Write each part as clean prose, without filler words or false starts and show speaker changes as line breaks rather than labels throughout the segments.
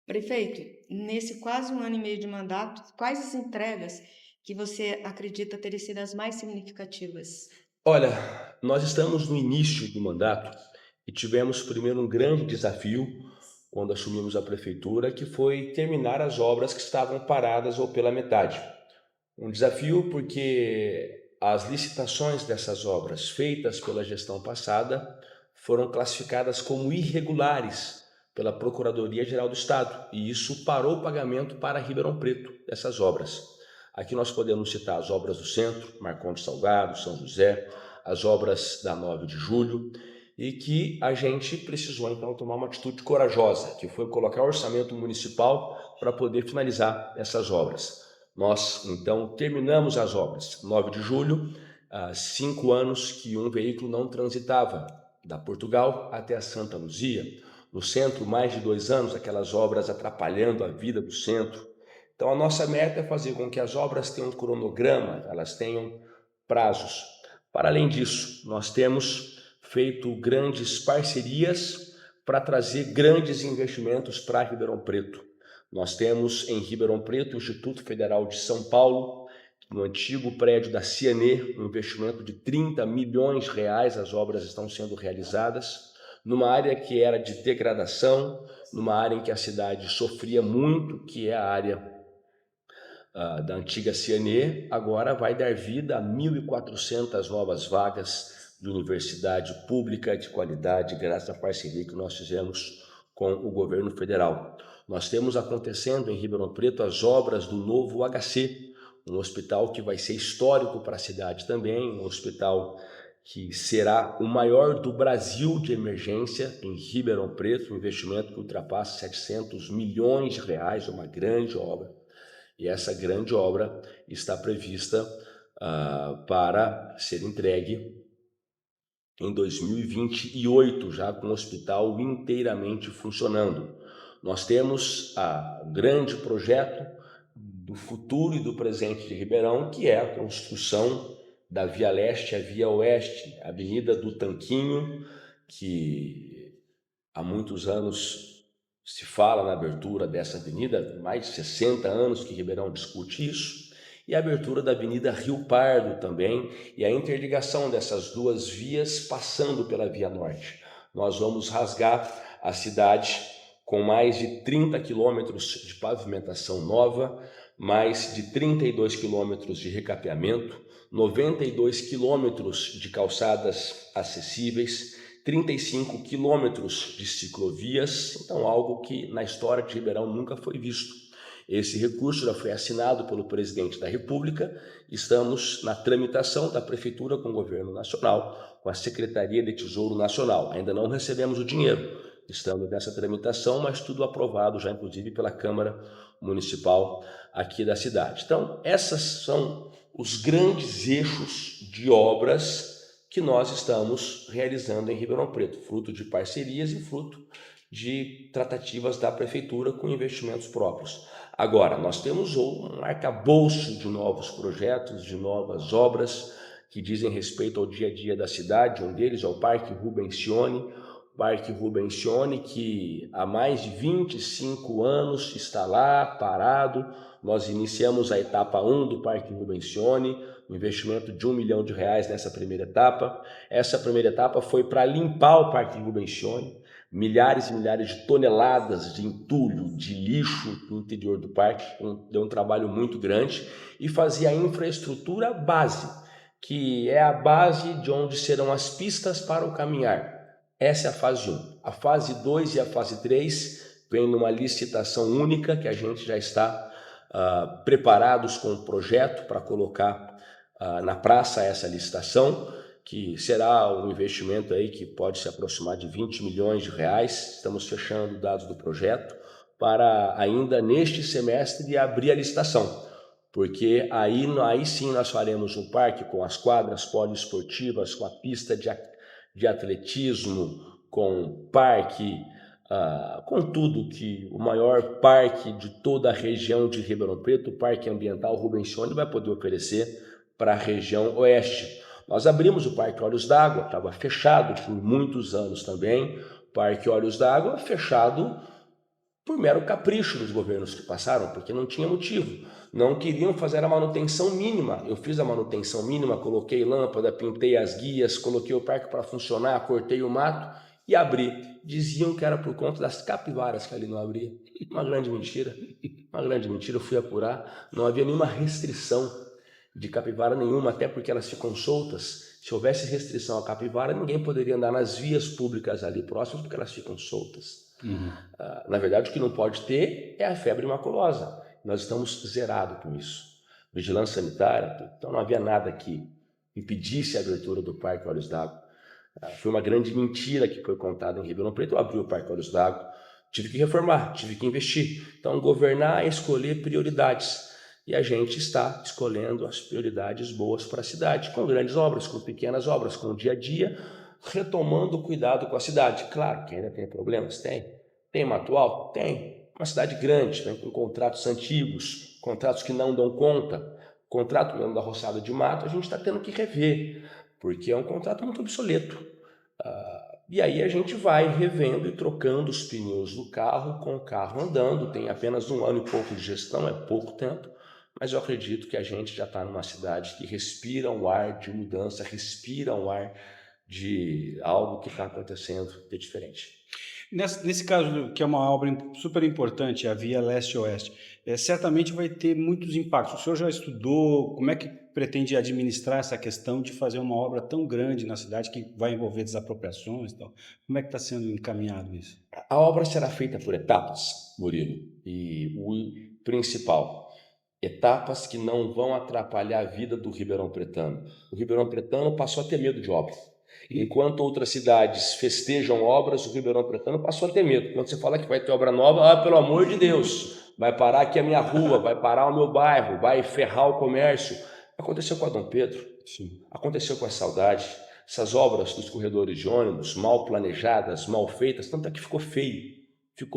Prefeito, nesse quase um ano e meio de mandato, quais as entregas que você acredita terem sido as mais significativas?
Olha, nós estamos no início do mandato e tivemos primeiro um grande desafio quando assumimos a prefeitura, que foi terminar as obras que estavam paradas ou pela metade. Um desafio porque as licitações dessas obras feitas pela gestão passada foram classificadas como irregulares pela Procuradoria-Geral do Estado, e isso parou o pagamento para Ribeirão Preto dessas obras. Aqui nós podemos citar as obras do centro, Marcondes Salgado, São José, as obras da 9 de julho, e que a gente precisou então tomar uma atitude corajosa, que foi colocar o orçamento municipal para poder finalizar essas obras. Nós, então, terminamos as obras. 9 de julho, há 5 anos que um veículo não transitava da Portugal até a Santa Luzia. No centro, mais de 2 anos, aquelas obras atrapalhando a vida do centro. Então, a nossa meta é fazer com que as obras tenham um cronograma, elas tenham prazos. Para além disso, nós temos feito grandes parcerias para trazer grandes investimentos para Ribeirão Preto. Nós temos em Ribeirão Preto o Instituto Federal de São Paulo, no antigo prédio da Cianê, um investimento de 30 milhões de reais, as obras estão sendo realizadas, numa área que era de degradação, numa área em que a cidade sofria muito, que é a área da antiga Cianê, agora vai dar vida a 1.400 novas vagas de universidade pública de qualidade, graças à parceria que nós fizemos com o governo federal. Nós temos acontecendo em Ribeirão Preto as obras do novo HC, um hospital que vai ser histórico para a cidade também, um hospital que será o maior do Brasil de emergência em Ribeirão Preto, um investimento que ultrapassa 700 milhões de reais, uma grande obra. E essa grande obra está prevista para ser entregue em 2028, já com o hospital inteiramente funcionando. Nós temos o grande projeto do futuro e do presente de Ribeirão, que é a construção da Via Leste à Via Oeste, a Avenida do Tanquinho, que há muitos anos se fala na abertura dessa avenida, mais de 60 anos que Ribeirão discute isso, e a abertura da Avenida Rio Pardo também, e a interligação dessas duas vias passando pela Via Norte. Nós vamos rasgar a cidade com mais de 30 quilômetros de pavimentação nova, mais de 32 quilômetros de recapeamento, 92 quilômetros de calçadas acessíveis, 35 quilômetros de ciclovias, então algo que na história de Ribeirão nunca foi visto. Esse recurso já foi assinado pelo presidente da República, estamos na tramitação da Prefeitura com o Governo Nacional, com a Secretaria de Tesouro Nacional. Ainda não recebemos o dinheiro, estamos nessa tramitação, mas tudo aprovado já, inclusive, pela Câmara Municipal aqui da cidade. Então, essas são os grandes eixos de obras que nós estamos realizando em Ribeirão Preto, fruto de parcerias e fruto de tratativas da prefeitura com investimentos próprios. Agora, nós temos um arcabouço de novos projetos, de novas obras que dizem respeito ao dia a dia da cidade. Um deles é o Parque Rubens que há mais de 25 anos está lá, parado. Nós iniciamos a etapa 1 do Parque Rubens, um investimento de R$ 1 milhão nessa primeira etapa. Essa primeira etapa foi para limpar o Parque Rubens, milhares e milhares de toneladas de entulho, de lixo no interior do parque, deu um trabalho muito grande, e fazia a infraestrutura base, que é a base de onde serão as pistas para o caminhar. Essa é a fase 1. A fase 2 e a fase 3 vem numa licitação única, que a gente já está preparados com um projeto para colocar na praça essa licitação, que será um investimento aí que pode se aproximar de 20 milhões de reais. Estamos fechando dados do projeto para ainda neste semestre abrir a licitação, porque aí sim nós faremos um parque com as quadras poliesportivas, com a pista de atletismo, com parque, com tudo que o maior parque de toda a região de Ribeirão Preto, o Parque Ambiental Rubens vai poder oferecer para a região oeste. Nós abrimos o Parque Olhos d'Água, estava fechado por muitos anos também. Parque Olhos d'Água fechado por mero capricho dos governos que passaram, porque não tinha motivo. Não queriam fazer a manutenção mínima. Eu fiz a manutenção mínima, coloquei lâmpada, pintei as guias, coloquei o parque para funcionar, cortei o mato e abri. Diziam que era por conta das capivaras que ali não abria. Uma grande mentira. Uma grande mentira, eu fui apurar. Não havia nenhuma restrição de capivara nenhuma, até porque elas ficam soltas. Se houvesse restrição à capivara, ninguém poderia andar nas vias públicas ali próximas, porque elas ficam soltas. Na verdade, o que não pode ter é a febre maculosa. Nós estamos zerados com isso. Vigilância sanitária, então não havia nada que impedisse a abertura do Parque Olhos d'Água. Foi uma grande mentira que foi contada em Ribeirão Preto. Eu abri o Parque Olhos d'Água, tive que reformar, tive que investir. Então, governar é escolher prioridades. E a gente está escolhendo as prioridades boas para a cidade, com grandes obras, com pequenas obras, com o dia a dia, retomando o cuidado com a cidade. Claro que ainda tem problemas, tem. Tem mato alto? Tem. Uma cidade grande, né, com contratos antigos, contratos que não dão conta. Contrato mesmo da roçada de mato, a gente está tendo que rever, porque é um contrato muito obsoleto. E aí a gente vai revendo e trocando os pneus do carro com o carro andando. Tem apenas 1 ano e pouco de gestão, é pouco tempo. Mas eu acredito que a gente já está numa cidade que respira um ar de mudança, respira um ar de algo que está acontecendo de diferente.
Nesse caso, que é uma obra super importante, a Via Leste-Oeste, certamente vai ter muitos impactos. O senhor já estudou como é que pretende administrar essa questão de fazer uma obra tão grande na cidade que vai envolver desapropriações e tal? Como é que está sendo encaminhado isso?
A obra será feita por etapas, Murilo, e o principal, etapas que não vão atrapalhar a vida do Ribeirão Pretano. O Ribeirão Pretano passou a ter medo de obra. Enquanto outras cidades festejam obras, o Ribeirão Pretano passou a ter medo. Quando você fala que vai ter obra nova, pelo amor de Deus, vai parar aqui a minha rua, vai parar o meu bairro, vai ferrar o comércio. Aconteceu com a Dom Pedro,
Sim.
Aconteceu com a Saudade. Essas obras dos corredores de ônibus, mal planejadas, mal feitas, tanto é que ficou feio,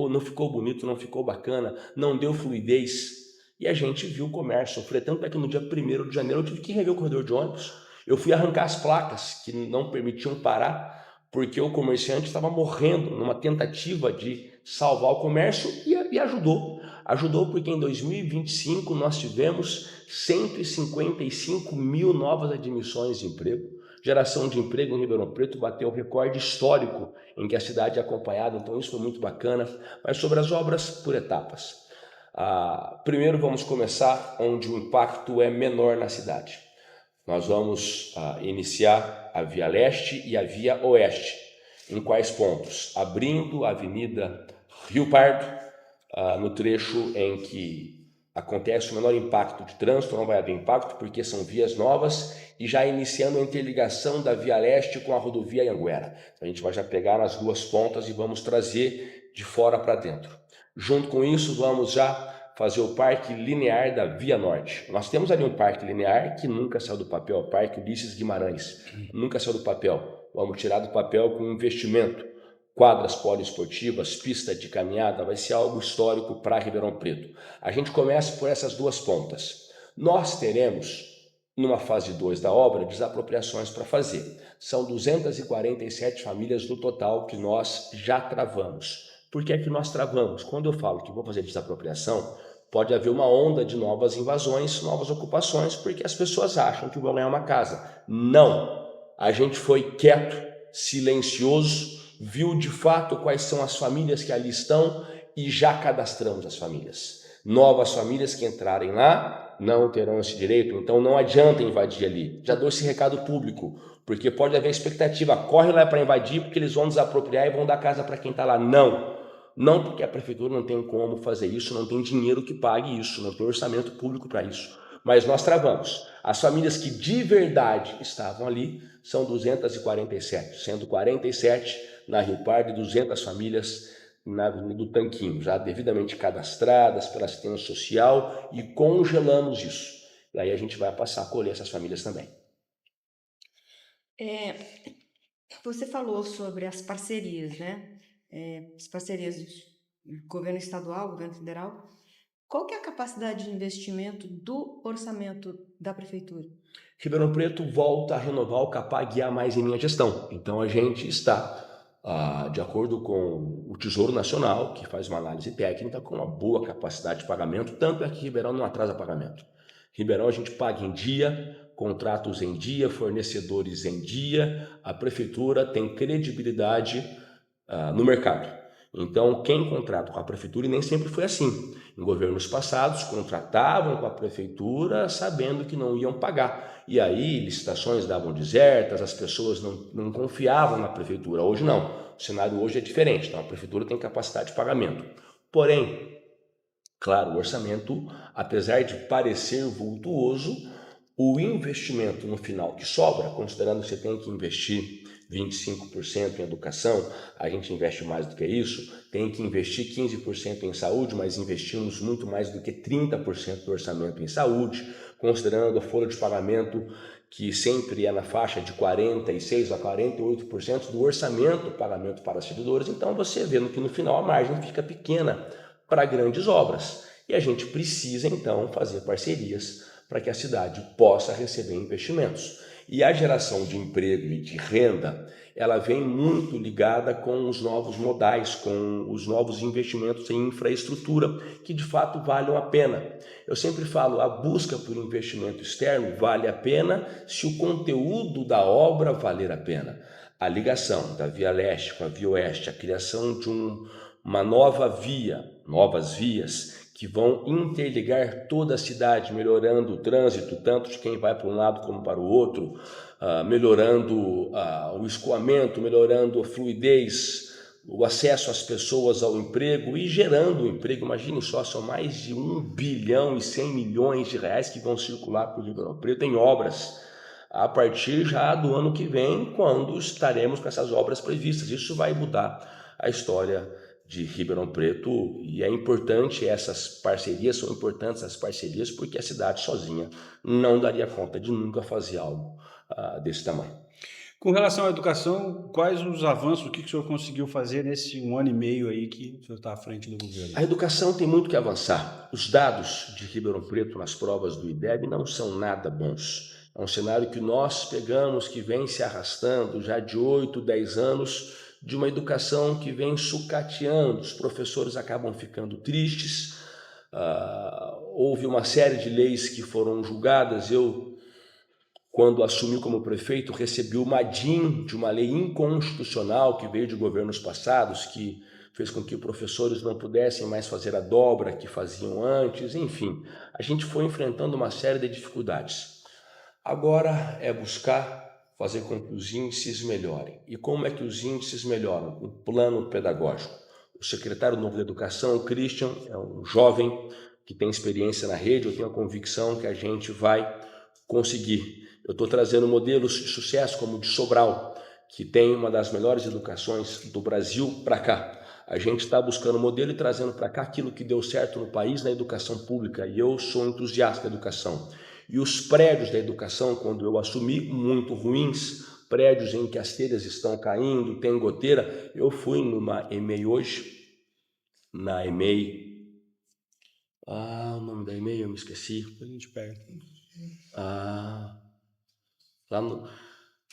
não ficou bonito, não ficou bacana, não deu fluidez. E a gente viu o comércio sofrer, tanto é que no dia 1º de janeiro eu tive que rever o corredor de ônibus. Eu fui arrancar as placas que não permitiam parar, porque o comerciante estava morrendo numa tentativa de salvar o comércio e ajudou. Ajudou porque em 2025 nós tivemos 155 mil novas admissões de emprego. Geração de emprego em Ribeirão Preto bateu o recorde histórico em que a cidade é acompanhada, então isso foi muito bacana. Mas sobre as obras, por etapas. Primeiro vamos começar onde o impacto é menor na cidade. Nós vamos iniciar a Via Leste e a Via Oeste. Em quais pontos? Abrindo a Avenida Rio Pardo, no trecho em que acontece o menor impacto de trânsito, não vai haver impacto porque são vias novas, e já iniciando a interligação da Via Leste com a rodovia Anhanguera. A gente vai já pegar nas duas pontas e vamos trazer de fora para dentro. Junto com isso, vamos já fazer o parque linear da Via Norte. Nós temos ali um parque linear que nunca saiu do papel, o Parque Ulisses Guimarães, nunca saiu do papel. Vamos tirar do papel com investimento. Quadras poliesportivas, pista de caminhada, vai ser algo histórico para Ribeirão Preto. A gente começa por essas duas pontas. Nós teremos, numa fase 2 da obra, desapropriações para fazer. São 247 famílias no total que nós já travamos. Por que é que nós travamos? Quando eu falo que vou fazer desapropriação, pode haver uma onda de novas invasões, novas ocupações, porque as pessoas acham que vão ganhar uma casa. Não! A gente foi quieto, silencioso, viu de fato quais são as famílias que ali estão e já cadastramos as famílias. Novas famílias que entrarem lá não terão esse direito, então não adianta invadir ali. Já dou esse recado público, porque pode haver expectativa, corre lá para invadir porque eles vão desapropriar e vão dar casa para quem está lá. Não porque a prefeitura não tem como fazer isso, não tem dinheiro que pague isso, não tem orçamento público para isso. Mas nós travamos. As famílias que de verdade estavam ali são 247, sendo 47 na Rio Pardo e 200 famílias na Avenida do Tanquinho, já devidamente cadastradas pela assistência social, e congelamos isso. E aí a gente vai passar a colher essas famílias também.
Você falou sobre as parcerias, né? As parcerias do governo estadual, governo federal. Qual que é a capacidade de investimento do orçamento da prefeitura?
Ribeirão Preto volta a renovar o CAPAG-A mais em minha gestão. Então a gente está de acordo com o Tesouro Nacional, que faz uma análise técnica, com uma boa capacidade de pagamento, tanto é que Ribeirão não atrasa pagamento. Ribeirão a gente paga em dia, contratos em dia, fornecedores em dia, a prefeitura tem credibilidade no mercado. Então, quem contrata com a prefeitura, e nem sempre foi assim. Em governos passados, contratavam com a prefeitura sabendo que não iam pagar. E aí, licitações davam desertas, as pessoas não confiavam na prefeitura. Hoje não. O cenário hoje é diferente. Então, a prefeitura tem capacidade de pagamento. Porém, claro, o orçamento, apesar de parecer vultuoso, o investimento no final que sobra, considerando que você tem que investir 25% em educação, a gente investe mais do que isso, tem que investir 15% em saúde, mas investimos muito mais do que 30% do orçamento em saúde, considerando a folha de pagamento que sempre é na faixa de 46% a 48% do orçamento pagamento para servidores, então você vê que no final a margem fica pequena para grandes obras. E a gente precisa então fazer parcerias para que a cidade possa receber investimentos. E a geração de emprego e de renda, ela vem muito ligada com os novos modais, com os novos investimentos em infraestrutura, que de fato valem a pena. Eu sempre falo, a busca por investimento externo vale a pena se o conteúdo da obra valer a pena. A ligação da Via Leste com a Via Oeste, a criação de uma nova via, novas vias, que vão interligar toda a cidade, melhorando o trânsito, tanto de quem vai para um lado como para o outro, melhorando o escoamento, melhorando a fluidez, o acesso às pessoas ao emprego e gerando emprego. Imagine só, são mais de 1 bilhão e 100 milhões de reais que vão circular por Ribeirão Preto em obras, a partir já do ano que vem, quando estaremos com essas obras previstas. Isso vai mudar a história de Ribeirão Preto, e é importante essas parcerias, são importantes as parcerias, porque a cidade sozinha não daria conta de nunca fazer algo desse tamanho.
Com relação à educação, quais os avanços, o que o senhor conseguiu fazer nesse 1 ano e meio aí que o senhor está à frente do governo?
A educação tem muito que avançar. Os dados de Ribeirão Preto nas provas do IDEB não são nada bons. É um cenário que nós pegamos, que vem se arrastando já de 8, 10 anos, de uma educação que vem sucateando, os professores acabam ficando tristes, houve uma série de leis que foram julgadas. Eu, quando assumi como prefeito, recebi o MADIM de uma lei inconstitucional que veio de governos passados, que fez com que os professores não pudessem mais fazer a dobra que faziam antes, enfim, a gente foi enfrentando uma série de dificuldades. Agora é buscar fazer com que os índices melhorem. E como é que os índices melhoram? O plano pedagógico. O secretário novo da Educação, o Christian, é um jovem que tem experiência na rede, eu tenho a convicção que a gente vai conseguir. Eu estou trazendo modelos de sucesso como o de Sobral, que tem uma das melhores educações do Brasil para cá. A gente está buscando modelo e trazendo para cá aquilo que deu certo no país na educação pública, e eu sou entusiasta da educação. E os prédios da educação, quando eu assumi, muito ruins, prédios em que as telhas estão caindo, tem goteira. Eu fui numa EMEI hoje, na EMEI... o nome da EMEI eu me esqueci.
A gente pega.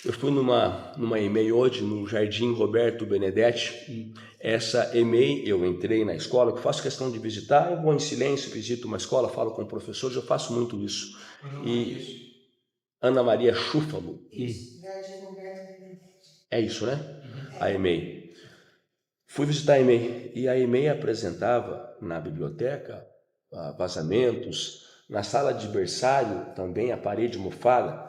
Eu fui numa EMEI hoje, no Jardim Roberto Benedetti. Essa EMEI, eu entrei na escola, que faço questão de visitar, eu vou em silêncio, visito uma escola, falo com professores, eu faço muito isso. Ana Maria Schúfalo. É isso, né? A EMEI. Fui visitar a EMEI, e a EMEI apresentava na biblioteca vazamentos, na sala de berçário também a parede mofada.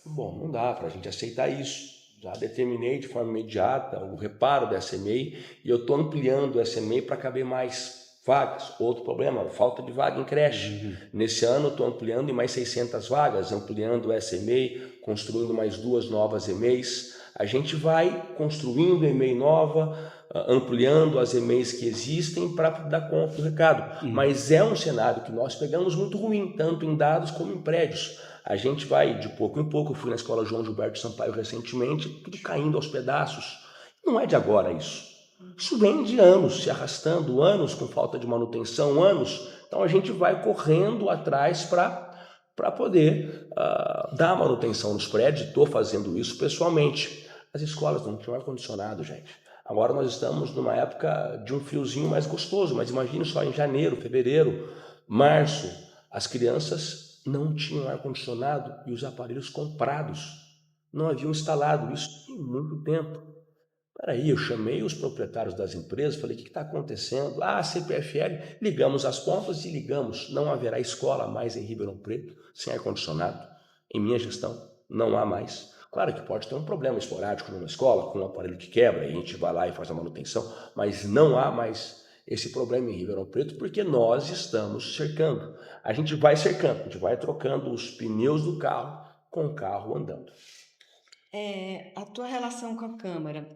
Bom, não dá para a gente aceitar isso. Já determinei de forma imediata o reparo dessa EMEI e eu estou ampliando essa EMEI para caber mais vagas. Outro problema, falta de vaga em creche. Nesse ano eu estou ampliando em mais 600 vagas, ampliando essa EMEI, construindo mais 2 novas EMEIs. A gente vai construindo EMEI nova, ampliando as EMEIs que existem para dar conta do recado. Mas é um cenário que nós pegamos muito ruim, tanto em dados como em prédios. A gente vai de pouco em pouco. Eu fui na escola João Gilberto Sampaio recentemente, tudo caindo aos pedaços. Não é de agora isso. Isso vem de anos, se arrastando, anos com falta de manutenção, anos. Então a gente vai correndo atrás para poder dar manutenção nos prédios. Estou fazendo isso pessoalmente. As escolas não tinham ar-condicionado, gente. Agora nós estamos numa época de um friozinho mais gostoso, mas imagine só em janeiro, fevereiro, março, as crianças não tinham ar-condicionado e os aparelhos comprados não haviam instalado isso em muito tempo. Peraí, eu chamei os proprietários das empresas, falei, o que está acontecendo? Ah, CPFL, ligamos as pontas e ligamos. Não haverá escola mais em Ribeirão Preto sem ar-condicionado. Em minha gestão, não há mais. Claro que pode ter um problema esporádico numa escola, com um aparelho que quebra, e a gente vai lá e faz a manutenção, mas não há mais esse problema em Ribeirão Preto, porque nós estamos cercando. A gente vai cercando, a gente vai trocando os pneus do carro com o carro andando.
A tua relação com a Câmara,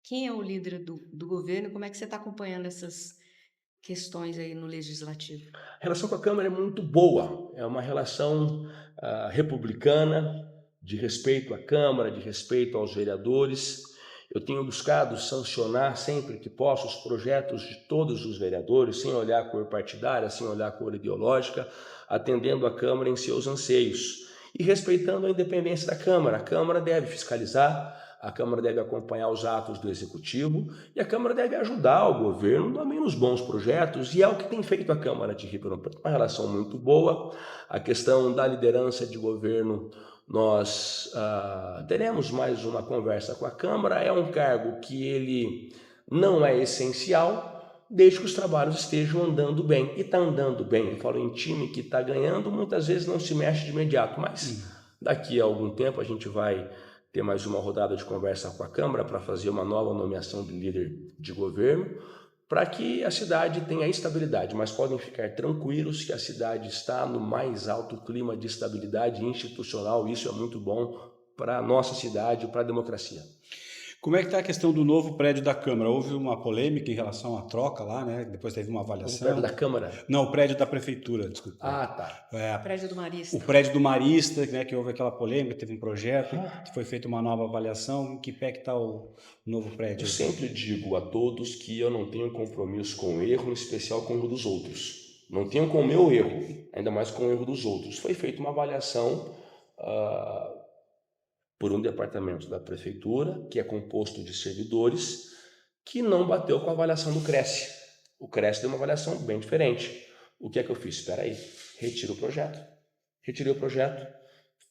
quem é o líder do governo? Como é que você está acompanhando essas questões aí no Legislativo?
A relação com a Câmara é muito boa, é uma relação republicana, de respeito à Câmara, de respeito aos vereadores. Eu tenho buscado sancionar sempre que posso os projetos de todos os vereadores, sem olhar a cor partidária, sem olhar a cor ideológica, atendendo a Câmara em seus anseios e respeitando a independência da Câmara. A Câmara deve fiscalizar, a Câmara deve acompanhar os atos do Executivo e a Câmara deve ajudar o governo também nos bons projetos, e é o que tem feito a Câmara de Ribeirão Preto. Uma relação muito boa. A questão da liderança de governo, nós teremos mais uma conversa com a Câmara. É um cargo que ele não é essencial, desde que os trabalhos estejam andando bem. E está andando bem. Eu falo em time que está ganhando, muitas vezes não se mexe de imediato, mas daqui a algum tempo a gente vai ter mais uma rodada de conversa com a Câmara para fazer uma nova nomeação de líder de governo, para que a cidade tenha estabilidade, mas podem ficar tranquilos que a cidade está no mais alto clima de estabilidade institucional. Isso é muito bom para a nossa cidade e para a democracia.
Como é que está a questão do novo prédio da Câmara? Houve uma polêmica em relação à troca lá, né? Depois teve uma avaliação.
O prédio da Câmara?
Não, o prédio da Prefeitura, desculpa.
Ah, tá.
O prédio do Marista.
O prédio do Marista, né, que houve aquela polêmica, teve um projeto, que foi feita uma nova avaliação. Em que pé que está o novo prédio?
Eu sempre digo a todos que eu não tenho compromisso com o erro, em especial com o erro dos outros. Não tenho com o meu erro, ainda mais com o erro dos outros. Foi feita uma avaliação por um departamento da Prefeitura, que é composto de servidores, que não bateu com a avaliação do Cresce. O Cresce deu uma avaliação bem diferente. O que é que eu fiz? Espera aí, retiro o projeto. Retirei o projeto,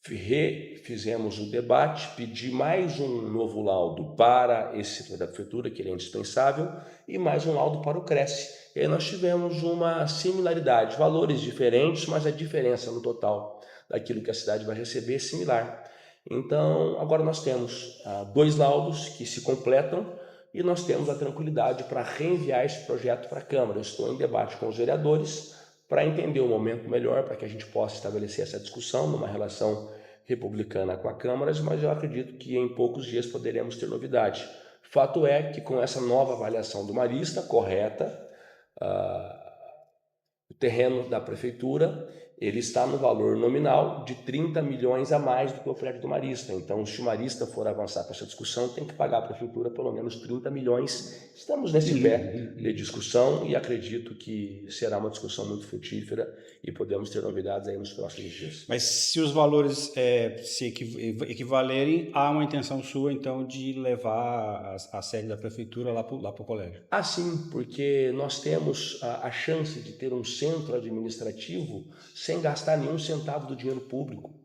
refizemos o debate, pedi mais um novo laudo para esse setor da Prefeitura, que ele é indispensável, e mais um laudo para o Cresce. E aí nós tivemos uma similaridade, valores diferentes, mas a diferença no total daquilo que a cidade vai receber é similar. Então, agora nós temos 2 laudos que se completam e nós temos a tranquilidade para reenviar esse projeto para a Câmara. Eu estou em debate com os vereadores para entender o momento melhor, para que a gente possa estabelecer essa discussão numa relação republicana com a Câmara, mas eu acredito que em poucos dias poderemos ter novidade. Fato é que com essa nova avaliação do Marista, correta, o terreno da Prefeitura, ele está no valor nominal de 30 milhões a mais do que o prédio do Marista. Então, se o Marista for avançar com essa discussão, tem que pagar à Prefeitura pelo menos 30 milhões. Estamos nesse pé de discussão e acredito que será uma discussão muito frutífera e podemos ter novidades aí nos próximos dias.
Mas se os valores se equivalerem, há uma intenção sua, então, de levar a sede da Prefeitura lá para o colégio?
Ah, sim, porque nós temos a chance de ter um centro administrativo sem gastar nenhum centavo do dinheiro público.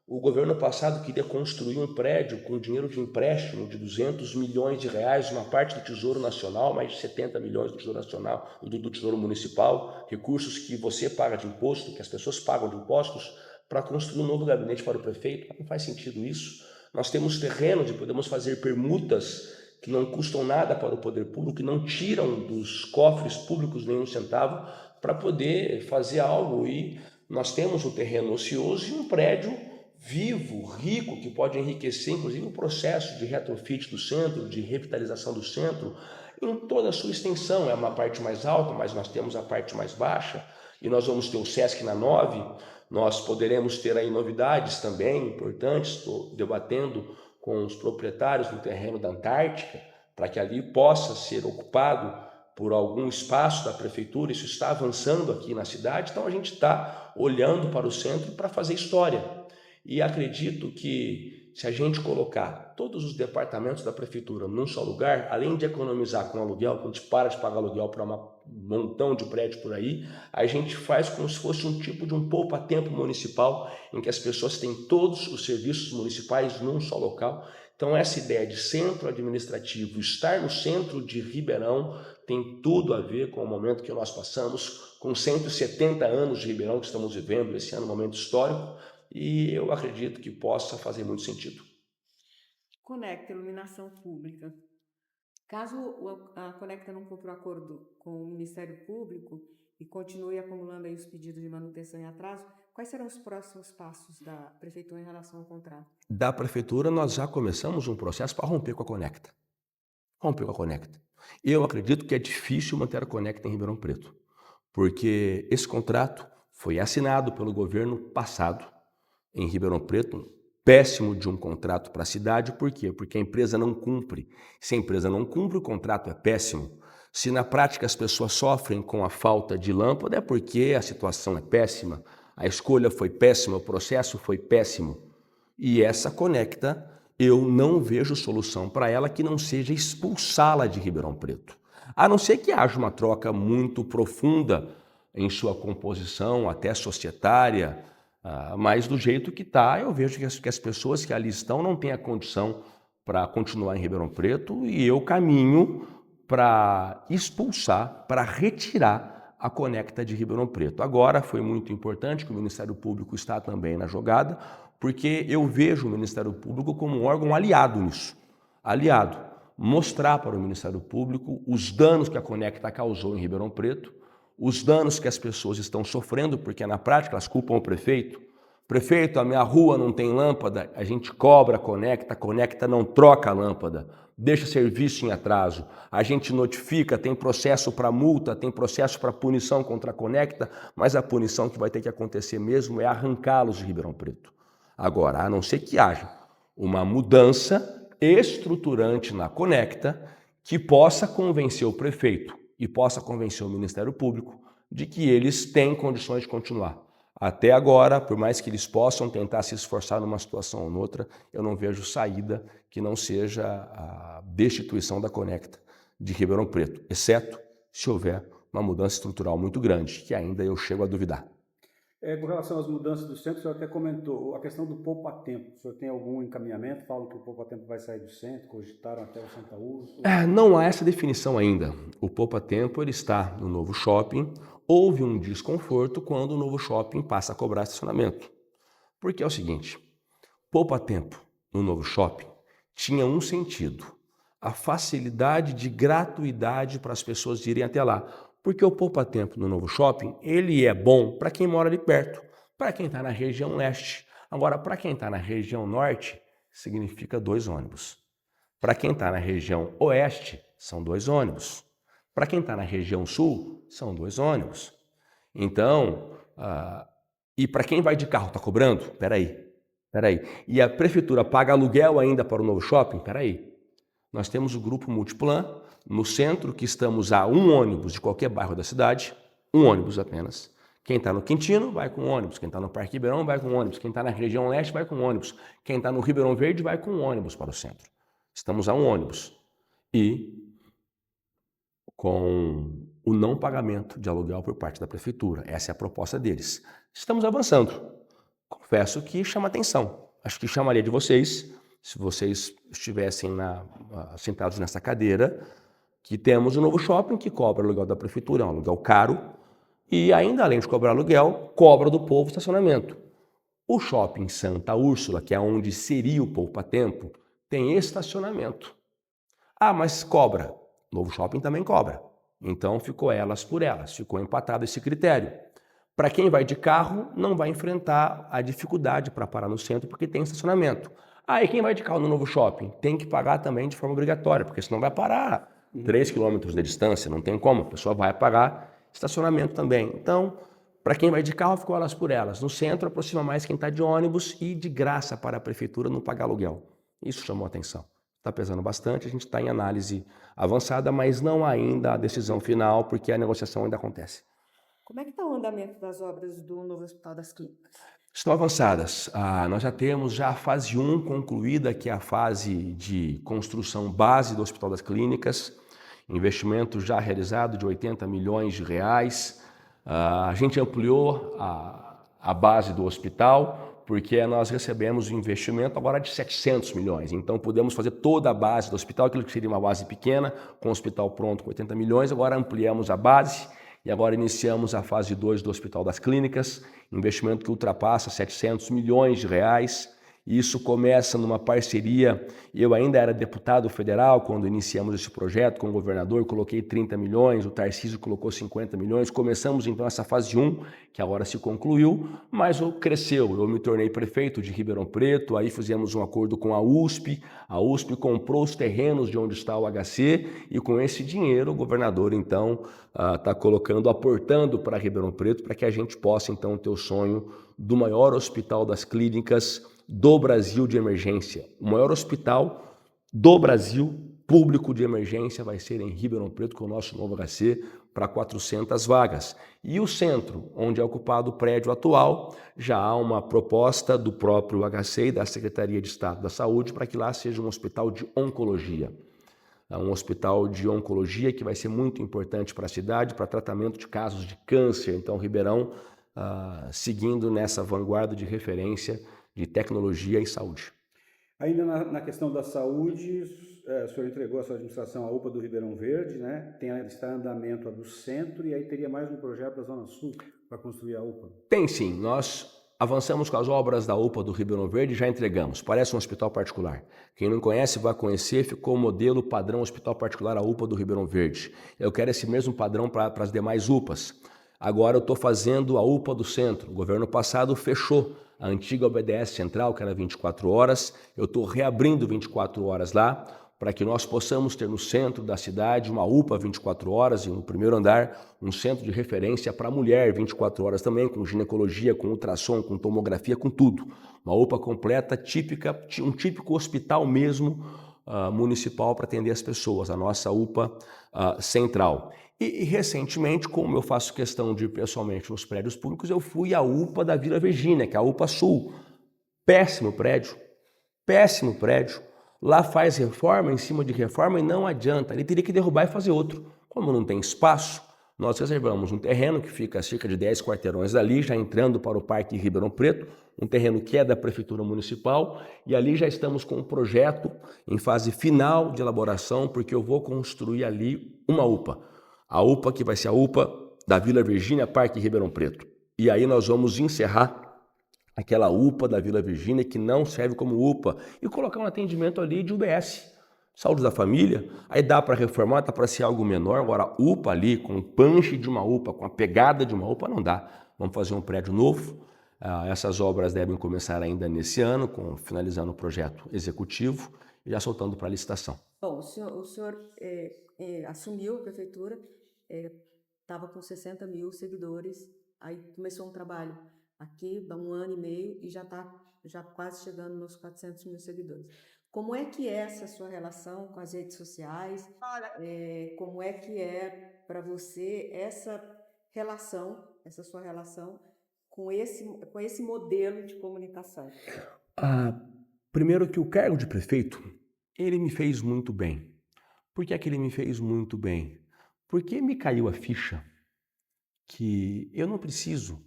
O governo passado queria construir um prédio com dinheiro de empréstimo de 200 milhões de reais, uma parte do Tesouro Nacional, mais de 70 milhões do Tesouro Nacional, do Tesouro Municipal, recursos que você paga de imposto, que as pessoas pagam de impostos, para construir um novo gabinete para o prefeito. Não faz sentido isso. Nós temos terrenos e podemos fazer permutas que não custam nada para o poder público, que não tiram dos cofres públicos nenhum centavo, para poder fazer algo. E nós temos um terreno ocioso e um prédio vivo, rico, que pode enriquecer, inclusive, o processo de retrofit do centro, de revitalização do centro, em toda a sua extensão. É uma parte mais alta, mas nós temos a parte mais baixa, e nós vamos ter o Sesc na 9, nós poderemos ter aí novidades também importantes. Estou debatendo com os proprietários do terreno da Antártica, para que ali possa ser ocupado por algum espaço da Prefeitura. Isso está avançando aqui na cidade, então a gente está olhando para o centro para fazer história. E acredito que se a gente colocar todos os departamentos da prefeitura num só lugar, além de economizar com aluguel, que a gente para de pagar aluguel para um montão de prédio por aí, a gente faz como se fosse um tipo de um poupa-tempo municipal, em que as pessoas têm todos os serviços municipais num só local. Então essa ideia de centro administrativo, estar no centro de Ribeirão, tem tudo a ver com o momento que nós passamos, com 170 anos de Ribeirão que estamos vivendo, esse ano, um momento histórico, e eu acredito que possa fazer muito sentido.
Conecta, iluminação pública. Caso a Conecta não cumpra o acordo com o Ministério Público e continue acumulando aí os pedidos de manutenção em atraso, quais serão os próximos passos da Prefeitura em relação ao contrato?
Da Prefeitura, nós já começamos um processo para romper com a Conecta. Romper com a Conecta. Eu acredito que é difícil manter a Conecta em Ribeirão Preto, porque esse contrato foi assinado pelo governo passado em Ribeirão Preto, péssimo de um contrato para a cidade. Por quê? Porque a empresa não cumpre. Se a empresa não cumpre, o contrato é péssimo. Se na prática as pessoas sofrem com a falta de lâmpada, é porque a situação é péssima, a escolha foi péssima, o processo foi péssimo. E essa Conecta, eu não vejo solução para ela que não seja expulsá-la de Ribeirão Preto. A não ser que haja uma troca muito profunda em sua composição, até societária, mas do jeito que está, eu vejo que as pessoas que ali estão não têm a condição para continuar em Ribeirão Preto, e eu caminho para expulsar, para retirar a Conecta de Ribeirão Preto. Agora, foi muito importante que o Ministério Público está também na jogada, porque eu vejo o Ministério Público como um órgão aliado nisso. Aliado. Mostrar para o Ministério Público os danos que a Conecta causou em Ribeirão Preto, os danos que as pessoas estão sofrendo, porque na prática elas culpam o prefeito. Prefeito, a minha rua não tem lâmpada, a gente cobra a Conecta não troca a lâmpada, deixa serviço em atraso, a gente notifica, tem processo para multa, tem processo para punição contra a Conecta, mas a punição que vai ter que acontecer mesmo é arrancá-los de Ribeirão Preto. Agora, a não ser que haja uma mudança estruturante na Conecta que possa convencer o prefeito e possa convencer o Ministério Público de que eles têm condições de continuar. Até agora, por mais que eles possam tentar se esforçar numa situação ou noutra, eu não vejo saída que não seja a destituição da Conecta de Ribeirão Preto, exceto se houver uma mudança estrutural muito grande, que ainda eu chego a duvidar.
Com relação às mudanças do centro, o senhor até comentou a questão do poupa-tempo. O senhor tem algum encaminhamento? Falam que o poupa-tempo vai sair do centro, cogitaram até o Santa Úrsula?
Não há essa definição ainda. O poupa-tempo ele está no novo shopping. Houve um desconforto quando o novo shopping passa a cobrar estacionamento. Porque é o seguinte, poupa-tempo no novo shopping tinha um sentido, a facilidade de gratuidade para as pessoas irem até lá. Porque o poupa-tempo no novo shopping, ele é bom para quem mora ali perto, para quem está na região leste. Agora, para quem está na região norte, significa 2 ônibus. Para quem está na região oeste, são 2 ônibus. Para quem está na região sul, são 2 ônibus. Então, e para quem vai de carro, está cobrando? Peraí. E a prefeitura paga aluguel ainda para o novo shopping? Peraí. Nós temos o grupo Multiplan, no centro, que estamos a 1 ônibus de qualquer bairro da cidade, 1 ônibus apenas. Quem está no Quintino vai com ônibus, quem está no Parque Ribeirão vai com ônibus, quem está na região leste vai com ônibus, quem está no Ribeirão Verde vai com ônibus para o centro. Estamos a 1 ônibus. E com o não pagamento de aluguel por parte da prefeitura. Essa é a proposta deles. Estamos avançando. Confesso que chama atenção. Acho que chamaria de vocês, se vocês estivessem sentados nessa cadeira, que temos um novo shopping que cobra aluguel da prefeitura, é um aluguel caro, e ainda além de cobrar aluguel, cobra do povo estacionamento. O shopping Santa Úrsula, que é onde seria o poupa-tempo, tem estacionamento. Mas cobra. O novo shopping também cobra. Então ficou elas por elas, ficou empatado esse critério. Para quem vai de carro, não vai enfrentar a dificuldade para parar no centro, porque tem estacionamento. E quem vai de carro no novo shopping tem que pagar também de forma obrigatória, porque senão vai parar 3 quilômetros de distância, não tem como, a pessoa vai pagar estacionamento também. Então, para quem vai de carro, ficou elas por elas. No centro, aproxima mais quem está de ônibus e de graça para a prefeitura não pagar aluguel. Isso chamou a atenção. Está pesando bastante, a gente está em análise avançada, mas não ainda a decisão final, porque a negociação ainda acontece.
Como é que está o andamento das obras do novo Hospital das Clínicas?
Estão avançadas. Nós já temos a fase 1 concluída, que é a fase de construção base do Hospital das Clínicas, investimento já realizado de 80 milhões de reais. A gente ampliou a base do hospital, porque nós recebemos um investimento agora de 700 milhões. Então, podemos fazer toda a base do hospital, aquilo que seria uma base pequena, com o hospital pronto com 80 milhões, agora ampliamos a base. E agora iniciamos a fase 2 do Hospital das Clínicas, investimento que ultrapassa 700 milhões de reais. Isso começa numa parceria, eu ainda era deputado federal quando iniciamos esse projeto com o governador, coloquei 30 milhões, o Tarcísio colocou 50 milhões, começamos então essa fase 1, que agora se concluiu, mas cresceu, eu me tornei prefeito de Ribeirão Preto, aí fizemos um acordo com a USP comprou os terrenos de onde está o HC e com esse dinheiro o governador então está aportando para Ribeirão Preto para que a gente possa então ter o sonho do maior hospital das clínicas do Brasil de emergência. O maior hospital do Brasil público de emergência vai ser em Ribeirão Preto, com o nosso novo HC, para 400 vagas. E o centro, onde é ocupado o prédio atual, já há uma proposta do próprio HC e da Secretaria de Estado da Saúde para que lá seja um hospital de oncologia. É um hospital de oncologia que vai ser muito importante para a cidade, para tratamento de casos de câncer. Então, Ribeirão, seguindo nessa vanguarda de referência de tecnologia e saúde.
Ainda na questão da saúde, o senhor entregou a sua administração à UPA do Ribeirão Verde, né? Está em andamento a do centro e aí teria mais um projeto da Zona Sul para construir a UPA?
Tem sim, nós avançamos com as obras da UPA do Ribeirão Verde e já entregamos. Parece um hospital particular. Quem não conhece vai conhecer, ficou o modelo padrão hospital particular, a UPA do Ribeirão Verde. Eu quero esse mesmo padrão para as demais UPAs. Agora eu estou fazendo a UPA do centro. O governo passado fechou a antiga OBDS Central, que era 24 horas. Eu estou reabrindo 24 horas lá, para que nós possamos ter no centro da cidade uma UPA 24 horas e no primeiro andar um centro de referência para mulher 24 horas também, com ginecologia, com ultrassom, com tomografia, com tudo. Uma UPA completa, típica, um típico hospital mesmo municipal para atender as pessoas, a nossa UPA central. E recentemente, como eu faço questão de ir pessoalmente nos prédios públicos, eu fui à UPA da Vila Virgínia, que é a UPA Sul. Péssimo prédio, péssimo prédio. Lá faz reforma em cima de reforma e não adianta. Ele teria que derrubar e fazer outro. Como não tem espaço, nós reservamos um terreno que fica a cerca de 10 quarteirões dali, já entrando para o Parque Ribeirão Preto, um terreno que é da Prefeitura Municipal, e ali já estamos com um projeto em fase final de elaboração, porque eu vou construir ali uma UPA. A UPA que vai ser a UPA da Vila Virgínia, Parque Ribeirão Preto. E aí nós vamos encerrar aquela UPA da Vila Virgínia que não serve como UPA e colocar um atendimento ali de UBS, saúde da família. Aí dá para reformar, dá para ser algo menor. Agora, UPA ali, com o punch de uma UPA, com a pegada de uma UPA, não dá. Vamos fazer um prédio novo. Essas obras devem começar ainda nesse ano, finalizando o projeto executivo e já soltando para licitação.
Bom, o senhor assumiu a prefeitura, estava com 60 mil seguidores, aí começou um trabalho aqui, há 1 ano e meio, e já está quase chegando nos 400 mil seguidores. Como é que é essa sua relação com as redes sociais? Como é que é para você essa sua relação com esse modelo de comunicação?
Primeiro que o cargo de prefeito, ele me fez muito bem. Por que é que ele me fez muito bem? Porque me caiu a ficha que eu não preciso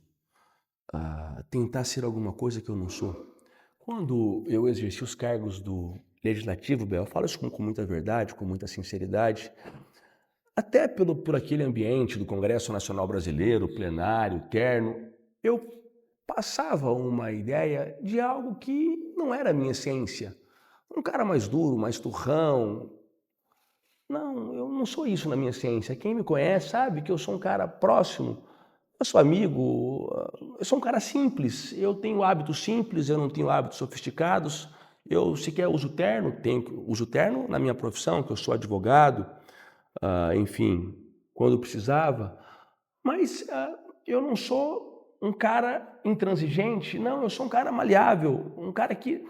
tentar ser alguma coisa que eu não sou. Quando eu exerci os cargos do Legislativo, Bel, eu falo isso com muita verdade, com muita sinceridade, até por aquele ambiente do Congresso Nacional Brasileiro, plenário, terno, eu passava uma ideia de algo que não era a minha essência. Um cara mais duro, mais turrão. Não, eu não sou isso na minha essência. Quem me conhece sabe que eu sou um cara próximo, eu sou amigo, eu sou um cara simples. Eu tenho hábitos simples, eu não tenho hábitos sofisticados. Eu sequer uso terno, uso terno na minha profissão, que eu sou advogado, enfim, quando precisava. Mas eu não sou um cara intransigente, não, eu sou um cara maleável, um cara que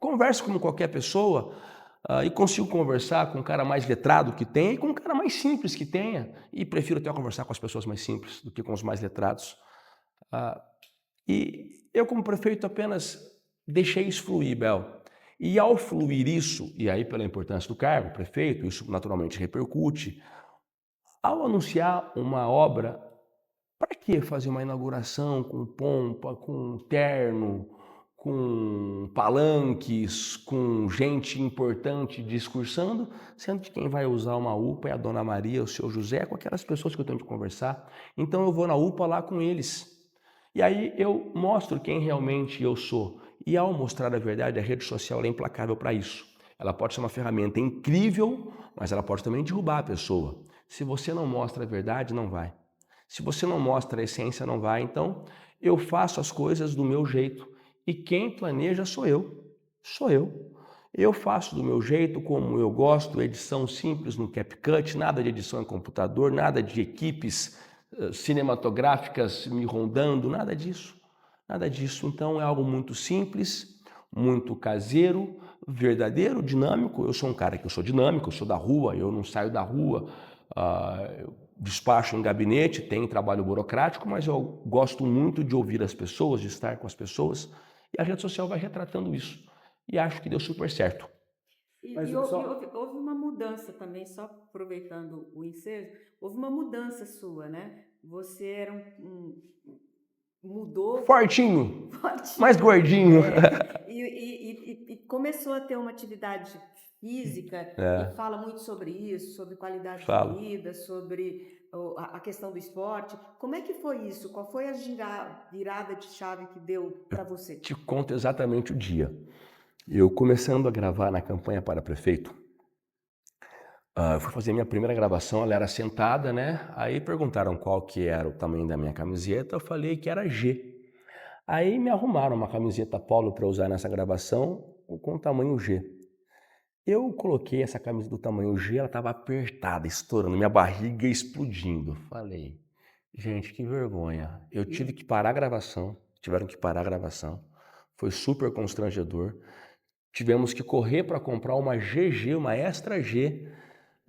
conversa como qualquer pessoa e consigo conversar com um cara mais letrado que tenha e com um cara mais simples que tenha. E prefiro até conversar com as pessoas mais simples do que com os mais letrados. E eu, como prefeito, apenas deixei isso fluir, Bel. E ao fluir isso, e aí pela importância do cargo, prefeito, isso naturalmente repercute. Ao anunciar uma obra, para que fazer uma inauguração com pompa, com terno, com palanques, com gente importante discursando, sendo que quem vai usar uma UPA é a Dona Maria, o seu José, com aquelas pessoas que eu tenho de conversar. Então eu vou na UPA lá com eles. E aí eu mostro quem realmente eu sou. E ao mostrar a verdade, a rede social é implacável para isso. Ela pode ser uma ferramenta incrível, mas ela pode também derrubar a pessoa. Se você não mostra a verdade, não vai. Se você não mostra a essência, não vai. Então, eu faço as coisas do meu jeito. E quem planeja sou eu. Sou eu. Eu faço do meu jeito, como eu gosto, edição simples no CapCut, nada de edição em computador, nada de equipes cinematográficas me rondando, nada disso. Nada disso. Então, é algo muito simples, muito caseiro, verdadeiro, dinâmico. Eu sou um cara que eu sou dinâmico, eu sou da rua, eu não saio da rua. Eu despacho em gabinete, tem trabalho burocrático, mas eu gosto muito de ouvir as pessoas, de estar com as pessoas, e a rede social vai retratando isso. E acho que deu super certo.
Houve uma mudança também, só aproveitando o ensejo, houve uma mudança sua, né? Você era mudou
Fortinho,
fortinho,
mais gordinho.
e começou a ter uma atividade física e fala muito sobre isso, sobre qualidade de vida, sobre a questão do esporte. Como é que foi isso? Qual foi a virada de chave que deu para você?
Te conto exatamente o dia. Eu começando a gravar na campanha para prefeito, eu fui fazer minha primeira gravação, ela era sentada, né? Aí perguntaram qual que era o tamanho da minha camiseta, eu falei que era G. Aí me arrumaram uma camiseta polo para usar nessa gravação com tamanho G. Eu coloquei essa camisa do tamanho G, ela estava apertada, estourando, minha barriga explodindo. Falei, gente, que vergonha. Eu tive que parar a gravação, tiveram que parar a gravação. Foi super constrangedor. Tivemos que correr para comprar uma GG, uma Extra G.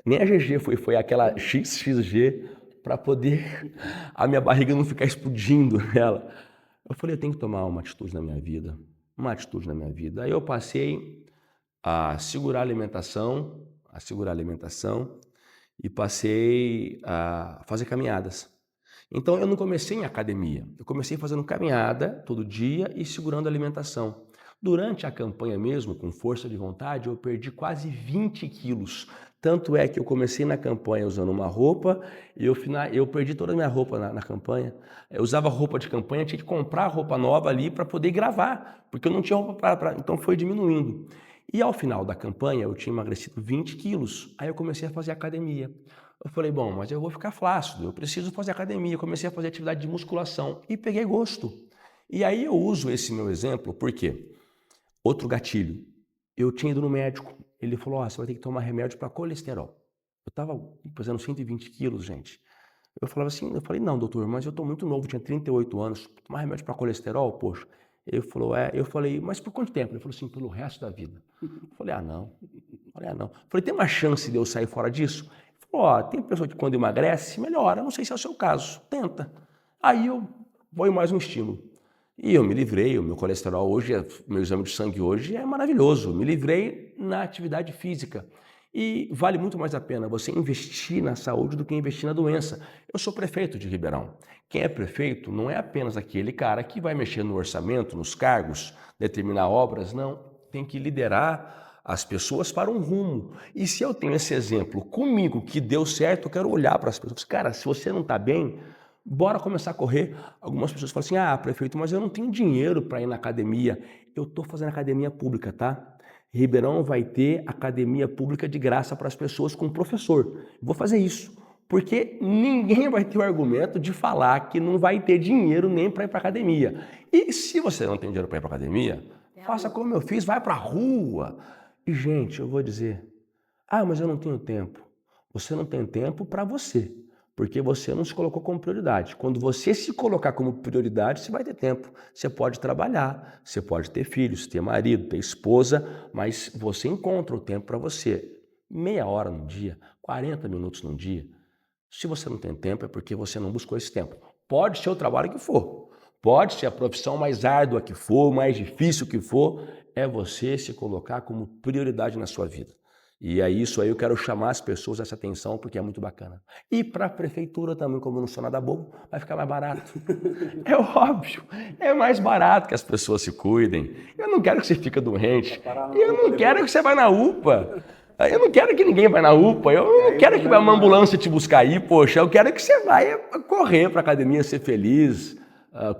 Nem a GG foi aquela XXG, para poder a minha barriga não ficar explodindo nela. Eu falei, eu tenho que tomar uma atitude na minha vida. Uma atitude na minha vida. Aí eu passei a segurar a alimentação e passei a fazer caminhadas. Então eu não comecei em academia, eu comecei fazendo caminhada todo dia e segurando a alimentação. Durante a campanha mesmo, com força de vontade, eu perdi quase 20 quilos. Tanto é que eu comecei na campanha usando uma roupa e eu perdi toda a minha roupa na campanha. Eu usava roupa de campanha, tinha que comprar roupa nova ali para poder gravar, porque eu não tinha roupa para. Então foi diminuindo. E ao final da campanha eu tinha emagrecido 20 quilos, aí eu comecei a fazer academia. Eu falei, bom, mas eu vou ficar flácido, eu preciso fazer academia. Eu comecei a fazer atividade de musculação e peguei gosto. E aí eu uso esse meu exemplo, por quê? Outro gatilho, eu tinha ido no médico, ele falou, você vai ter que tomar remédio para colesterol. Eu estava pesando 120 quilos, gente. Eu falei, não, doutor, mas eu estou muito novo, tinha 38 anos, tomar remédio para colesterol, poxa. Ele falou, eu falei, mas por quanto tempo? Ele falou assim, pelo resto da vida. Eu falei, não. Falei, tem uma chance de eu sair fora disso? Ele falou, tem pessoa que quando emagrece, melhora, não sei se é o seu caso, tenta. Aí eu vou mais um estímulo. E eu me livrei, o meu colesterol hoje, meu exame de sangue hoje é maravilhoso, me livrei na atividade física. E vale muito mais a pena você investir na saúde do que investir na doença. Eu sou prefeito de Ribeirão. Quem é prefeito não é apenas aquele cara que vai mexer no orçamento, nos cargos, determinar obras, não. Tem que liderar as pessoas para um rumo. E se eu tenho esse exemplo comigo que deu certo, eu quero olhar para as pessoas. Cara, se você não está bem, bora começar a correr. Algumas pessoas falam assim, prefeito, mas eu não tenho dinheiro para ir na academia. Eu estou fazendo academia pública, tá? Ribeirão vai ter academia pública de graça para as pessoas com professor. Vou fazer isso, porque ninguém vai ter o argumento de falar que não vai ter dinheiro nem para ir para academia. E se você não tem dinheiro para ir para academia, faça como eu fiz, vai para a rua. E, gente, eu vou dizer, mas eu não tenho tempo. Você não tem tempo para você, porque você não se colocou como prioridade. Quando você se colocar como prioridade, você vai ter tempo. Você pode trabalhar, você pode ter filhos, ter marido, ter esposa, mas você encontra o tempo para você. Meia hora no dia, 40 minutos no dia. Se você não tem tempo, é porque você não buscou esse tempo. Pode ser o trabalho que for. Pode ser a profissão mais árdua que for, mais difícil que for, é você se colocar como prioridade na sua vida. E é isso aí, eu quero chamar as pessoas a essa atenção, porque é muito bacana. E para a prefeitura também, como não sou nada bobo, vai ficar mais barato. É óbvio, é mais barato que as pessoas se cuidem. Eu não quero que você fique doente. Eu não quero que você vá na UPA. Eu não quero que ninguém vá na UPA. Eu não quero que vá uma ambulância te buscar aí, poxa. Eu quero que você vá correr para a academia, ser feliz,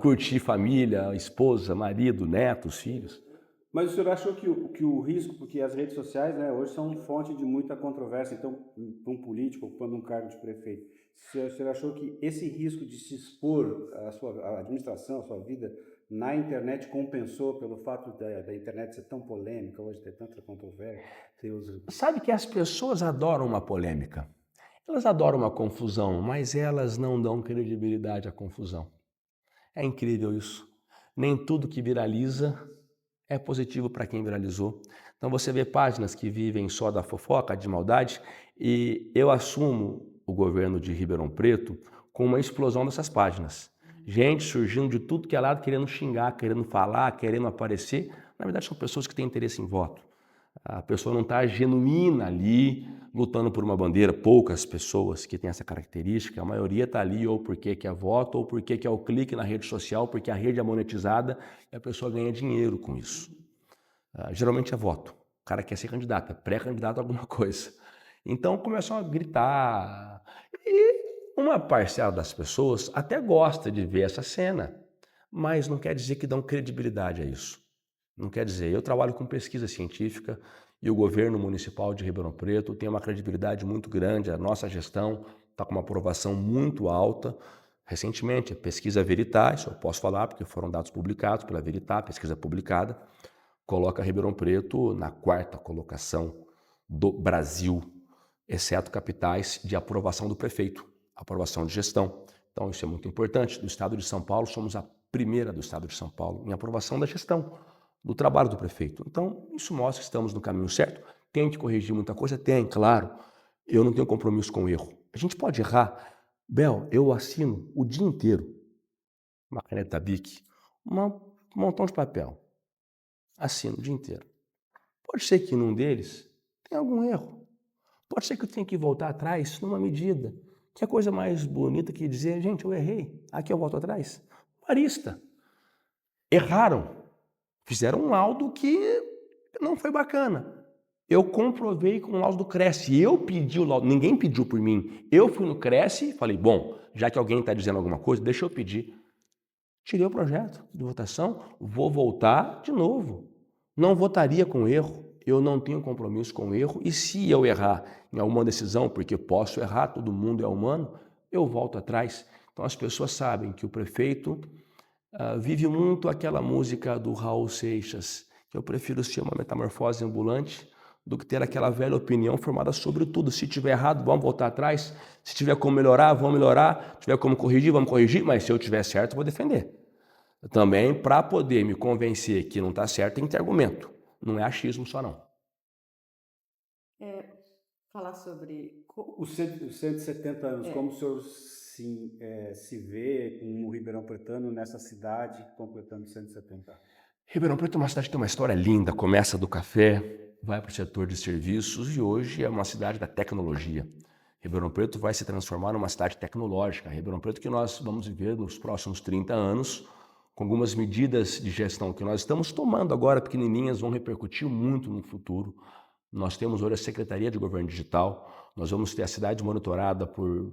curtir família, esposa, marido, netos, filhos.
Mas o senhor achou que o risco, porque as redes sociais, né, hoje são fonte de muita controvérsia, então, para um político ocupando um cargo de prefeito, o senhor achou que esse risco de se expor a administração, a sua vida na internet compensou pelo fato da internet ser tão polêmica, hoje ter tanta controvérsia?
Sabe que as pessoas adoram uma polêmica, elas adoram uma confusão, mas elas não dão credibilidade à confusão. É incrível isso. Nem tudo que viraliza é positivo para quem viralizou. Então você vê páginas que vivem só da fofoca, de maldade, e eu assumo o governo de Ribeirão Preto com uma explosão dessas páginas. Gente surgindo de tudo que é lado, querendo xingar, querendo falar, querendo aparecer. Na verdade são pessoas que têm interesse em voto. A pessoa não está genuína ali, lutando por uma bandeira. Poucas pessoas que têm essa característica, a maioria está ali ou porque quer voto, ou porque quer o clique na rede social, porque a rede é monetizada e a pessoa ganha dinheiro com isso. Geralmente é voto. O cara quer ser candidato, é pré-candidato a alguma coisa. Então começam a gritar. E uma parcela das pessoas até gosta de ver essa cena, mas não quer dizer que dão credibilidade a isso. Não quer dizer, eu trabalho com pesquisa científica e o governo municipal de Ribeirão Preto tem uma credibilidade muito grande, a nossa gestão está com uma aprovação muito alta. Recentemente, a pesquisa Veritas, eu posso falar porque foram dados publicados pela Veritas, pesquisa publicada, coloca Ribeirão Preto na 4ª colocação do Brasil, exceto capitais, de aprovação do prefeito, aprovação de gestão. Então isso é muito importante. Do estado de São Paulo, somos a primeira do estado de São Paulo em aprovação da gestão, do trabalho do prefeito. Então, isso mostra que estamos no caminho certo. Tem que corrigir muita coisa? Tem, claro. Eu não tenho compromisso com o erro. A gente pode errar. Bel, eu assino o dia inteiro uma caneta Bic, um montão de papel. Assino o dia inteiro. Pode ser que num deles tenha algum erro. Pode ser que eu tenha que voltar atrás numa medida. Que é coisa mais bonita que dizer, gente, eu errei. Aqui eu volto atrás. Marista. Erraram. Fizeram um laudo que não foi bacana. Eu comprovei com o laudo do Cresce. Eu pedi o laudo, ninguém pediu por mim. Eu fui no Cresce e falei, bom, já que alguém está dizendo alguma coisa, deixa eu pedir. Tirei o projeto de votação, vou voltar de novo. Não votaria com erro, eu não tenho compromisso com erro. E se eu errar em alguma decisão, porque posso errar, todo mundo é humano, eu volto atrás. Então as pessoas sabem que o prefeito vive muito aquela música do Raul Seixas, que eu prefiro ser uma metamorfose ambulante do que ter aquela velha opinião formada sobre tudo. Se tiver errado, vamos voltar atrás. Se tiver como melhorar, vamos melhorar. Se tiver como corrigir, vamos corrigir. Mas se eu tiver certo, eu vou defender. Também, para poder me convencer que não está certo, tem que ter argumento. Não é achismo só, não.
Falar sobre...
Os 170 anos, como o senhor se vê com o Ribeirão Pretano nessa cidade completando 170 anos?
Ribeirão Preto é uma cidade que tem uma história linda, começa do café, vai para o setor de serviços e hoje é uma cidade da tecnologia. Ribeirão Preto vai se transformar numa cidade tecnológica. Ribeirão Preto que nós vamos viver nos próximos 30 anos, com algumas medidas de gestão que nós estamos tomando agora, pequenininhas, vão repercutir muito no futuro. Nós temos hoje a Secretaria de Governo Digital, nós vamos ter a cidade monitorada por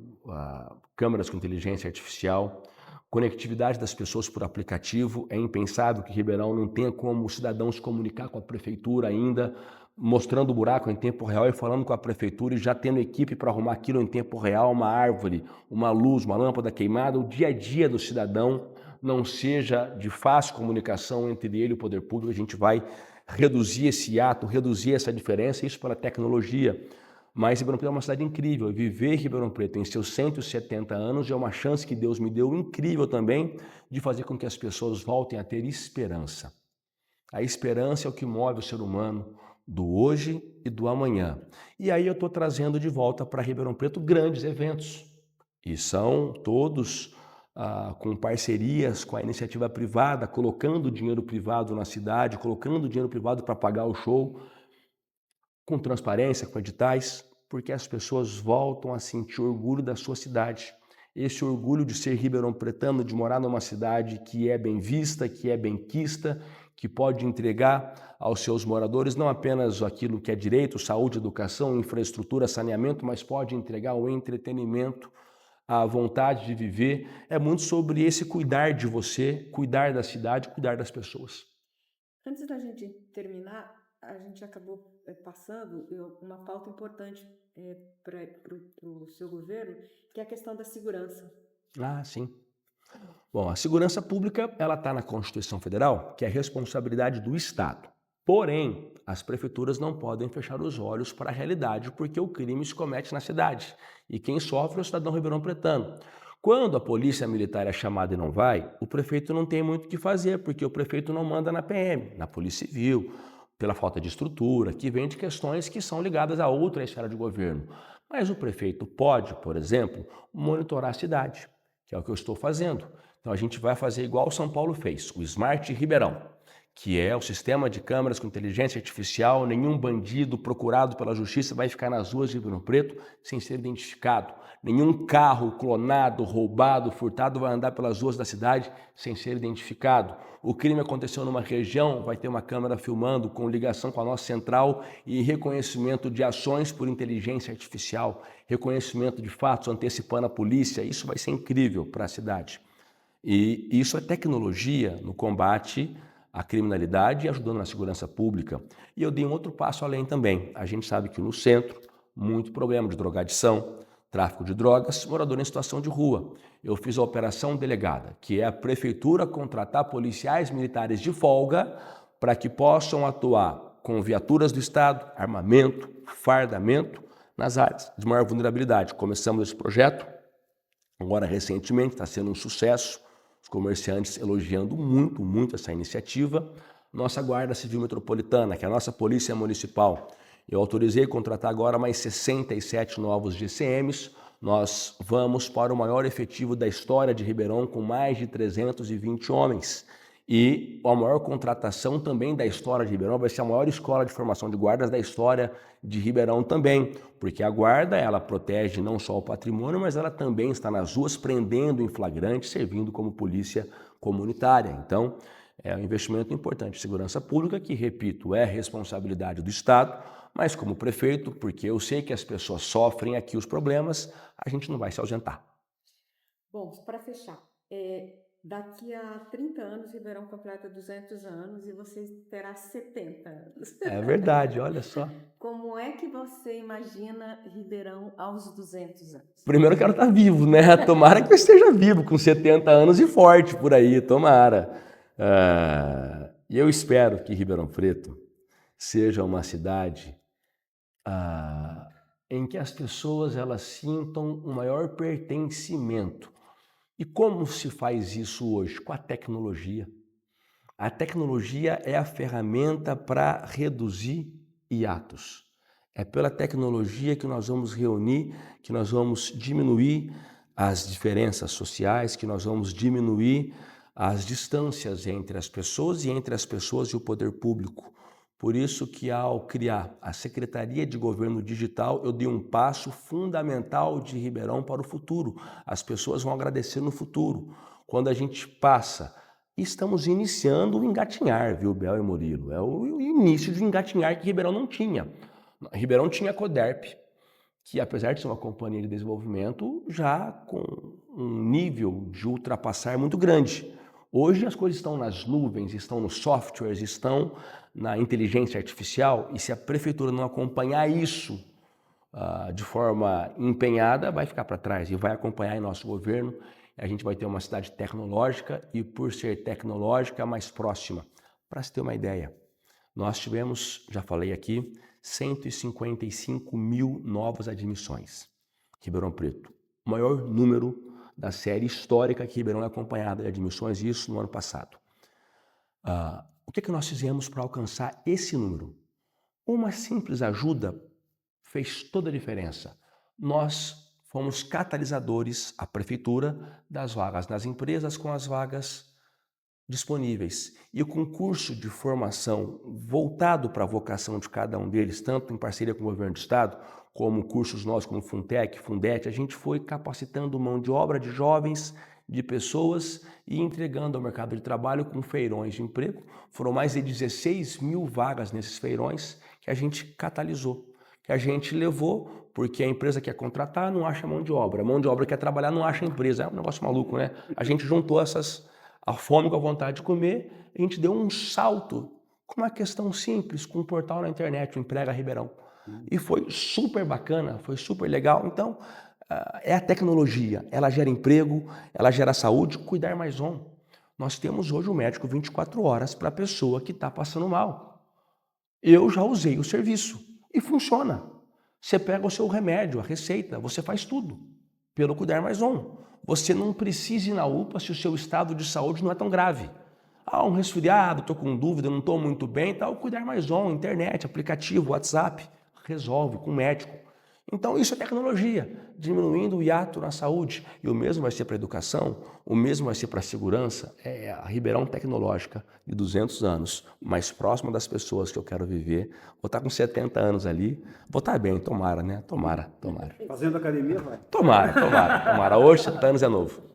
câmeras com inteligência artificial, conectividade das pessoas por aplicativo. É impensável que Ribeirão não tenha como o cidadão se comunicar com a prefeitura ainda, mostrando o buraco em tempo real e falando com a prefeitura e já tendo equipe para arrumar aquilo em tempo real, uma árvore, uma luz, uma lâmpada queimada. O dia a dia do cidadão não seja de fácil comunicação entre ele e o poder público. A gente vai reduzir esse ato, reduzir essa diferença, isso pela tecnologia. Mas Ribeirão Preto é uma cidade incrível. Viver Ribeirão Preto em seus 170 anos é uma chance que Deus me deu incrível também de fazer com que as pessoas voltem a ter esperança. A esperança é o que move o ser humano do hoje e do amanhã. E aí eu estou trazendo de volta para Ribeirão Preto grandes eventos. E são todos com parcerias com a iniciativa privada, colocando dinheiro privado na cidade, colocando dinheiro privado para pagar o show, com transparência, com editais, porque as pessoas voltam a sentir orgulho da sua cidade. Esse orgulho de ser ribeirão-pretano, de morar numa cidade que é bem vista, que é benquista, que pode entregar aos seus moradores não apenas aquilo que é direito, saúde, educação, infraestrutura, saneamento, mas pode entregar o entretenimento, a vontade de viver. É muito sobre esse cuidar de você, cuidar da cidade, cuidar das pessoas.
Antes da gente terminar, a gente acabou passando uma pauta importante para o seu governo, que é a questão da segurança.
Ah, sim. Bom, a segurança pública, ela está na Constituição Federal, que é responsabilidade do Estado. Porém, as prefeituras não podem fechar os olhos para a realidade, porque o crime se comete na cidade. E quem sofre é o cidadão ribeirão-pretano. Quando a polícia militar é chamada e não vai, o prefeito não tem muito o que fazer, porque o prefeito não manda na PM, na Polícia Civil, pela falta de estrutura, que vem de questões que são ligadas a outra esfera de governo. Mas o prefeito pode, por exemplo, monitorar a cidade, que é o que eu estou fazendo. Então a gente vai fazer igual São Paulo fez, o Smart Ribeirão, que é o sistema de câmeras com inteligência artificial. Nenhum bandido procurado pela justiça vai ficar nas ruas de Ribeirão Preto sem ser identificado. Nenhum carro clonado, roubado, furtado vai andar pelas ruas da cidade sem ser identificado. O crime aconteceu numa região, vai ter uma câmera filmando com ligação com a nossa central e reconhecimento de ações por inteligência artificial, reconhecimento de fatos antecipando a polícia. Isso vai ser incrível para a cidade. E isso é tecnologia no combate à criminalidade e ajudando na segurança pública. E eu dei um outro passo além também. A gente sabe que no centro, muito problema de drogadição, tráfico de drogas, morador em situação de rua. Eu fiz a Operação Delegada, que é a prefeitura contratar policiais militares de folga para que possam atuar com viaturas do Estado, armamento, fardamento, nas áreas de maior vulnerabilidade. Começamos esse projeto, agora recentemente, está sendo um sucesso. Os comerciantes elogiando muito essa iniciativa. Nossa Guarda Civil Metropolitana, que é a nossa Polícia Municipal, eu autorizei contratar agora mais 67 novos GCMs. Nós vamos para o maior efetivo da história de Ribeirão, com mais de 320 homens. E a maior contratação também da história de Ribeirão, vai ser a maior escola de formação de guardas da história de Ribeirão também, porque a guarda, ela protege não só o patrimônio, mas ela também está nas ruas prendendo em flagrante, servindo como polícia comunitária. Então, é um investimento importante. Segurança pública, que, repito, é responsabilidade do Estado, mas como prefeito, porque eu sei que as pessoas sofrem aqui os problemas, a gente não vai se ausentar.
Bom, para fechar, daqui a 30 anos, Ribeirão completa 200 anos e você terá 70 anos.
É verdade, olha só.
Como é que você imagina Ribeirão aos 200 anos?
Primeiro eu quero estar vivo, né? Tomara que eu esteja vivo, com 70 anos e forte por aí, tomara. E eu espero que Ribeirão Preto seja uma cidade em que as pessoas elas sintam um maior pertencimento. E como se faz isso hoje? Com a tecnologia. A tecnologia é a ferramenta para reduzir hiatos. É pela tecnologia que nós vamos reunir, que nós vamos diminuir as diferenças sociais, que nós vamos diminuir as distâncias entre as pessoas e entre as pessoas e o poder público. Por isso que ao criar a Secretaria de Governo Digital, eu dei um passo fundamental de Ribeirão para o futuro. As pessoas vão agradecer no futuro. Quando a gente passa, estamos iniciando o engatinhar, viu, Bel e Murilo? É o início de um engatinhar que Ribeirão não tinha. Ribeirão tinha a Coderp, que apesar de ser uma companhia de desenvolvimento, já com um nível de ultrapassar muito grande. Hoje as coisas estão nas nuvens, estão nos softwares, estão na inteligência artificial, e se a prefeitura não acompanhar isso de forma empenhada, vai ficar para trás e vai acompanhar em nosso governo. A gente vai ter uma cidade tecnológica e, por ser tecnológica, mais próxima. Para se ter uma ideia, nós tivemos, já falei aqui, 155 mil novas admissões. Ribeirão Preto, o maior número da série histórica que Ribeirão é acompanhada de admissões, isso no ano passado. O que nós fizemos para alcançar esse número? Uma simples ajuda fez toda a diferença. Nós fomos catalisadores, a prefeitura, das vagas nas empresas com as vagas disponíveis. E o concurso de formação voltado para a vocação de cada um deles, tanto em parceria com o governo do estado, como cursos nossos, como Funtec, Fundete, a gente foi capacitando mão de obra de jovens, de pessoas e entregando ao mercado de trabalho com feirões de emprego. Foram mais de 16 mil vagas nesses feirões que a gente catalisou, que a gente levou, porque a empresa quer contratar, não acha mão de obra. A mão de obra quer trabalhar, não acha empresa. É um negócio maluco, né? A gente juntou a fome com a vontade de comer, a gente deu um salto com uma questão simples, com um portal na internet, o Emprega Ribeirão. E foi super bacana, foi super legal. Então, é a tecnologia, ela gera emprego, ela gera saúde, cuidar mais on. Nós temos hoje o médico 24 horas para a pessoa que está passando mal. Eu já usei o serviço e funciona. Você pega o seu remédio, a receita, você faz tudo pelo Cuidar Mais On. Você não precisa ir na UPA se o seu estado de saúde não é tão grave. Ah, um resfriado, estou com dúvida, não estou muito bem, tal. Cuidar Mais On, internet, aplicativo, WhatsApp, resolve com o médico. Então isso é tecnologia, diminuindo o hiato na saúde. E o mesmo vai ser para a educação, o mesmo vai ser para a segurança. É a Ribeirão Tecnológica de 200 anos, mais próxima das pessoas que eu quero viver. Vou estar com 70 anos ali, vou estar bem, tomara, né? Tomara.
Fazendo academia, vai.
Tomara. Hoje, 70 anos é novo.